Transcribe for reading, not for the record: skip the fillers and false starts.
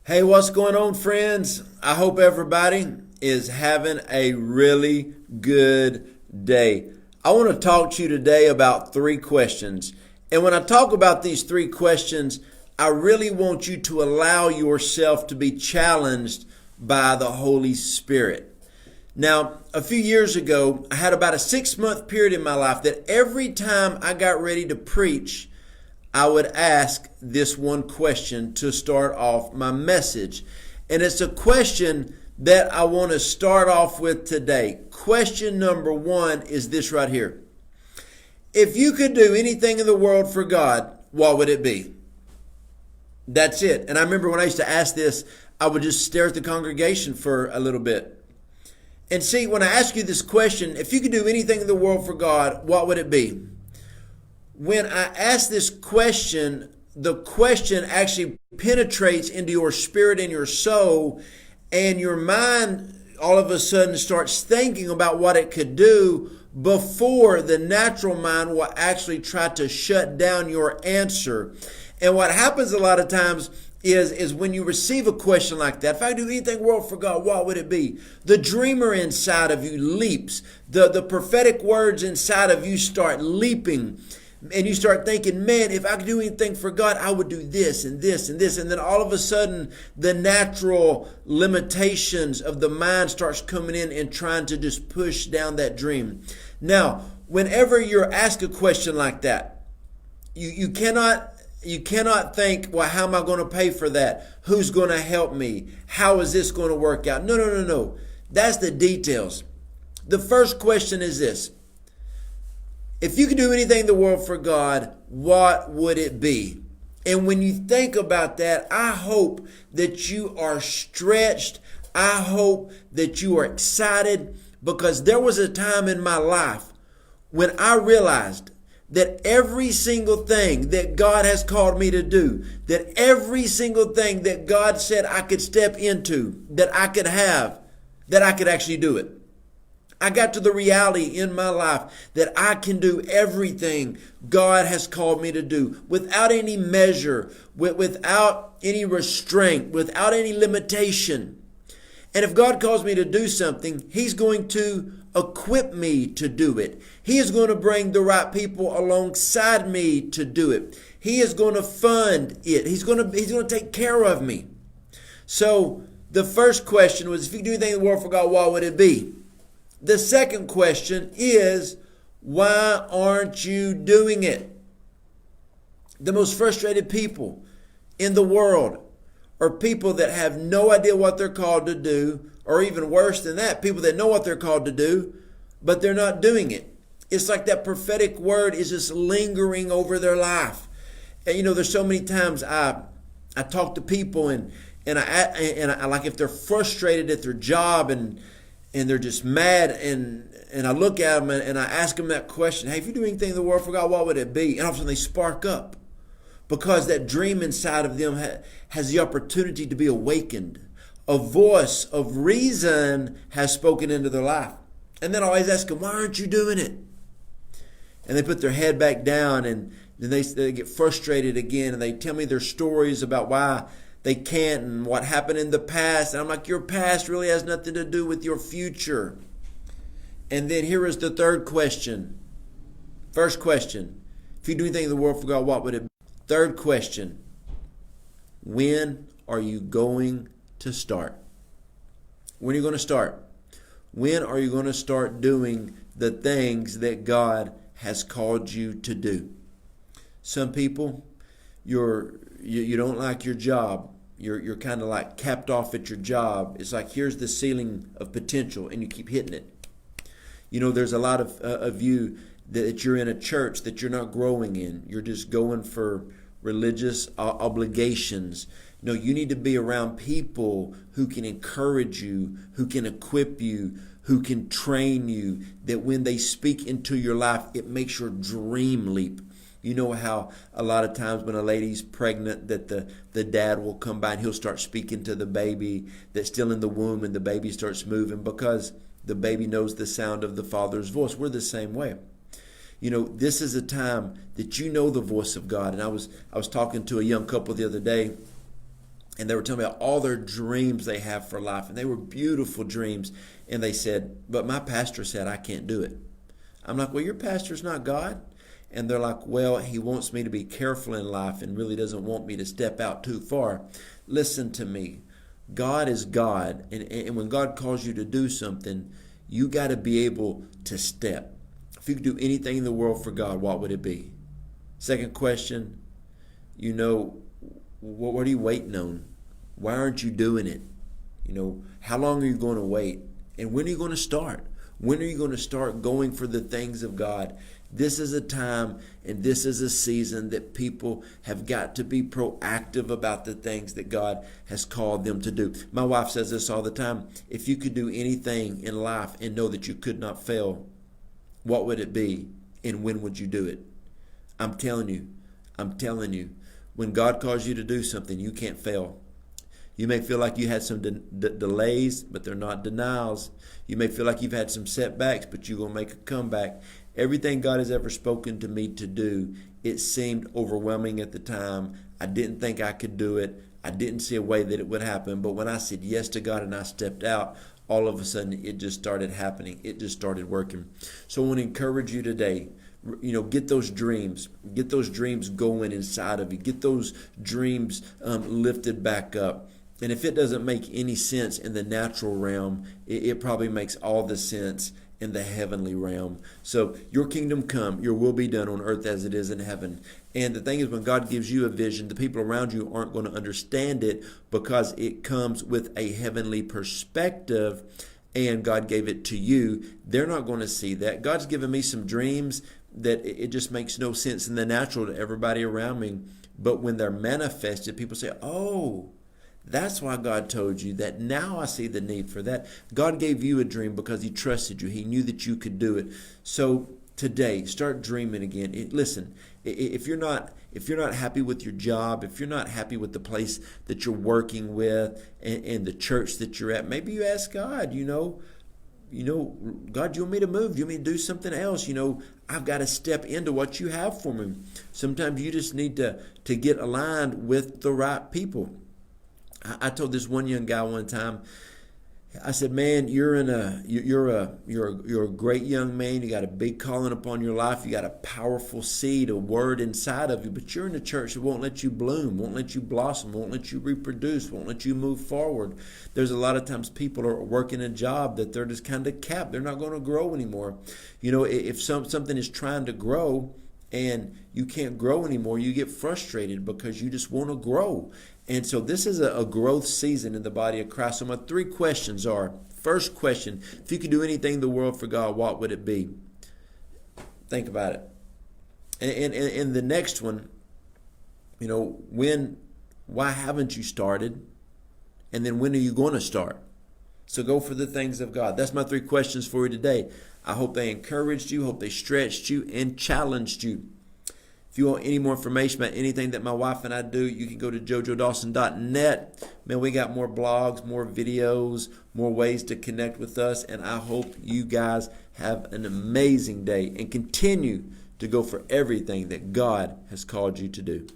Hey, what's going on, friends? I hope everybody is having a really good day. I want to talk to you today about three questions. And when I talk about these three questions, I really want you to allow yourself to be challenged by the Holy Spirit. Now, a few years ago, I had about a 6-month period in my life that every time I got ready to preach, I would ask this one question to start off my message. And it's a question that I want to start off with today. Question number one is this right here. If you could do anything in the world for God, what would it be? That's it. And I remember when I used to ask this, I would just stare at the congregation for a little bit. And see, when I ask you this question, if you could do anything in the world for God, what would it be? When I ask this question, the question actually penetrates into your spirit and your soul, and your mind all of a sudden starts thinking about what it could do before the natural mind will actually try to shut down your answer. And what happens a lot of times is when you receive a question like that, if I do anything in the world for God, what would it be? The dreamer inside of you leaps. The prophetic words inside of you start leaping. And you start thinking, man, if I could do anything for God, I would do this and this and this. And then all of a sudden, the natural limitations of the mind starts coming in and trying to just push down that dream. Now, whenever you're asked a question like that, you cannot think, well, how am I going to pay for that? Who's going to help me? How is this going to work out? No. That's the details. The first question is this. If you could do anything in the world for God, what would it be? And when you think about that, I hope that you are stretched. I hope that you are excited, because there was a time in my life when I realized that every single thing that God has called me to do, that every single thing that God said I could step into, that I could have, that I could actually do it. I got to the reality in my life that I can do everything God has called me to do without any measure, without any restraint, without any limitation. And if God calls me to do something, He's going to equip me to do it. He is going to bring the right people alongside me to do it. He is going to fund it. He's going to take care of me. So the first question was, if you do anything in the world for God, what would it be? The second question is, why aren't you doing it? The most frustrated people in the world are people that have no idea what they're called to do, or even worse than that, people that know what they're called to do, but they're not doing it. It's like that prophetic word is just lingering over their life. And there's so many times I talk to people and I like, if they're frustrated at their job and they're just mad, and I look at them and I ask them that question, hey, if you do anything in the world for God, what would it be? And all of a sudden they spark up, because that dream inside of them has the opportunity to be awakened. A voice of reason has spoken into their life. And then I always ask them, why aren't you doing it? And they put their head back down, and then they get frustrated again, and they tell me their stories about why they can't and what happened in the past. And I'm like, your past really has nothing to do with your future. And then here is the third question. First question, if you do anything in the world for God, what would it be? Third question, when are you going to start? When are you going to start? When are you going to start doing the things that God has called you to do? Some people, you don't like your job. You're kind of like capped off at your job. It's like, here's the ceiling of potential, and you keep hitting it. There's a lot of you that you're in a church that you're not growing in. You're just going for religious obligations. No, you need to be around people who can encourage you, who can equip you, who can train you, that when they speak into your life, it makes your dream leap. You know how a lot of times when a lady's pregnant, that the dad will come by and he'll start speaking to the baby that's still in the womb, and the baby starts moving because the baby knows the sound of the father's voice. We're the same way. This is a time that you know the voice of God. And I was talking to a young couple the other day, and they were telling me about all their dreams they have for life, and they were beautiful dreams. And they said, but my pastor said I can't do it. I'm like, well, your pastor's not God. And they're like, well, he wants me to be careful in life and really doesn't want me to step out too far. Listen to me. God is God. And when God calls you to do something, you got to be able to step. If you could do anything in the world for God, what would it be? Second question, what are you waiting on? Why aren't you doing it? How long are you going to wait? And when are you going to start? When are you going to start going for the things of God? This is a time and this is a season that people have got to be proactive about the things that God has called them to do. My wife says this all the time. If you could do anything in life and know that you could not fail, what would it be? And when would you do it? I'm telling you, when God calls you to do something, you can't fail. You may feel like you had some delays, but they're not denials. You may feel like you've had some setbacks, but you're going to make a comeback. Everything God has ever spoken to me to do, it seemed overwhelming at the time. I didn't think I could do it. I didn't see a way that it would happen. But when I said yes to God and I stepped out, all of a sudden it just started happening. It just started working. So I want to encourage you today. Get those dreams going inside of you. Get those dreams lifted back up. And if it doesn't make any sense in the natural realm, it probably makes all the sense in the heavenly realm. So your kingdom come, your will be done on earth as it is in heaven. And the thing is, when God gives you a vision, the people around you aren't going to understand it because it comes with a heavenly perspective, and God gave it to you. They're not going to see that. God's given me some dreams that it just makes no sense in the natural to everybody around me. But when they're manifested, people say, oh, that's why God told you that. Now I see the need for that. God gave you a dream because he trusted you. He knew that you could do it. So today, start dreaming again. Listen, if you're not happy with your job, if you're not happy with the place that you're working with and the church that you're at, maybe you ask God, God, do you want me to move? Do you want me to do something else? I've got to step into what you have for me. Sometimes you just need to get aligned with the right people. I told this one young guy one time, I said, man, you're a great young man. You got a big calling upon your life. You got a powerful seed, a word inside of you, but you're in a church that won't let you bloom, won't let you blossom, won't let you reproduce, won't let you move forward. There's a lot of times people are working a job that they're just kind of capped. They're not going to grow anymore. If something is trying to grow and you can't grow anymore, you get frustrated because you just want to grow. And so this is a growth season in the body of Christ. So my 3 questions are, first question, if you could do anything in the world for God, what would it be? Think about it. And the next one, why haven't you started? And then when are you going to start? So go for the things of God. That's my 3 questions for you today. I hope they encouraged you, hope they stretched you and challenged you. If you want any more information about anything that my wife and I do, you can go to jojodawson.net. Man, we got more blogs, more videos, more ways to connect with us. And I hope you guys have an amazing day and continue to go for everything that God has called you to do.